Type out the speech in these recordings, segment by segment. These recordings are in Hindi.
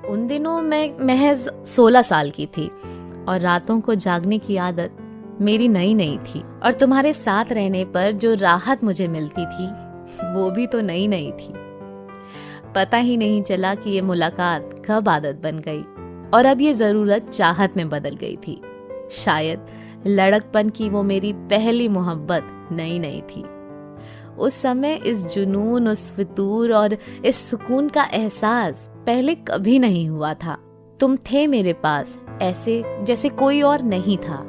उन दिनों मैं महज 16 साल की थी और रातों को जागने की आदत मेरी नई नई थी, और तुम्हारे साथ रहने पर जो राहत मुझे मिलती थी वो भी तो नई नई थी। पता ही नहीं चला कि ये मुलाकात कब आदत बन गई और अब ये जरूरत चाहत में बदल गई थी। शायद लड़कपन की वो मेरी पहली मोहब्बत नई नई थी। उस समय इस जुनून, उस फितूर और इस सुकून का एहसास पहले कभी नहीं हुआ था। तुम थे मेरे पास ऐसे जैसे कोई और नहीं था।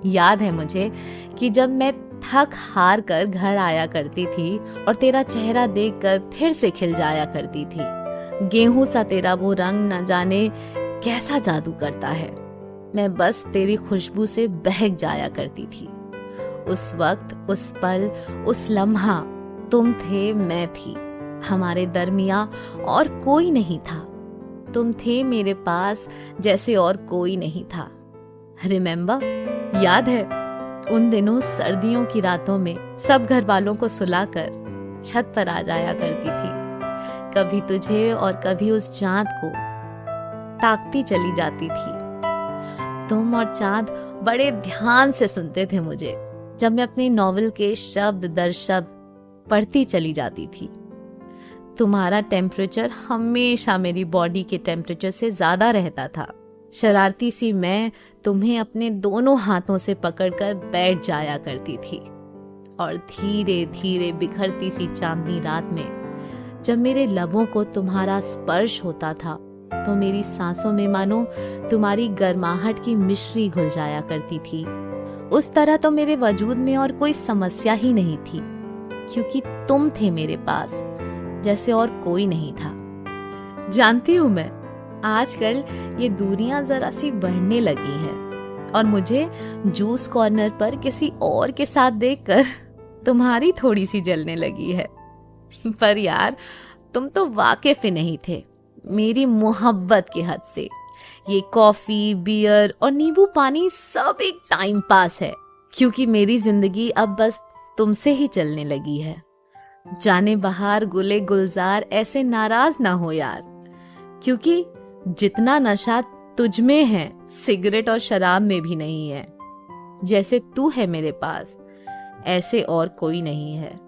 याद है मुझे कि जब मैं थक हार कर घर आया करती थी और तेरा चेहरा देखकर फिर से खिल जाया करती थी। गेहूं सा तेरा वो रंग न जाने कैसा जादू करता है। मैं बस तेरी खुशबू से बहक जाया करती थी। उस वक्त, उस पल, उस लम्हा तुम थे, मैं थी। हमारे दरमिया और कोई नहीं था। तुम थे मेरे पास जैसे और कोई नहीं था। रिमेम्बर, याद है उन दिनों सर्दियों की रातों में सब घर वालों को सुलाकर छत पर आ जाया करती थी। कभी तुझे और कभी उस चांद को ताकती चली जाती थी। तुम और चांद बड़े ध्यान से सुनते थे मुझे जब मैं अपनी नॉवेल के शब्द दर शब्द पढ़ती चली जाती थी। तुम्हारा टेम्परेचर हमेशा मेरी बॉडी के टेम्परेचर से ज्यादा रहता था। शरारती सी मैं तुम्हें अपने दोनों हाथों से पकड़कर बैठ जाया करती थी, और धीरे धीरे बिखरती सी चांदनी रात में जब मेरे लबों को तुम्हारा स्पर्श होता था तो मेरी सांसों में मानो तुम्हारी गर्माहट की मिश्री घुल जाया करती थी। उस तरह तो मेरे वजूद में और कोई समस्या ही नहीं थी, क्योंकि तुम थे मेरे पास जैसे और कोई नहीं था। जानती हूँ मैं आजकल ये दूरियां जरा सी बढ़ने लगी हैं और मुझे जूस कॉर्नर पर किसी और के साथ देखकर तुम्हारी थोड़ी सी जलने लगी है। पर यार, तुम तो वाकिफ ही नहीं थे मेरी मोहब्बत के हद से। ये कॉफी, बियर और नींबू पानी सब एक टाइम पास है, क्योंकि मेरी जिंदगी अब बस तुमसे ही चलने लगी है। जाने बहार, गुले गुलजार ऐसे नाराज ना हो यार, क्योंकि जितना नशा तुझ में है सिगरेट और शराब में भी नहीं है। जैसे तू है मेरे पास ऐसे और कोई नहीं है।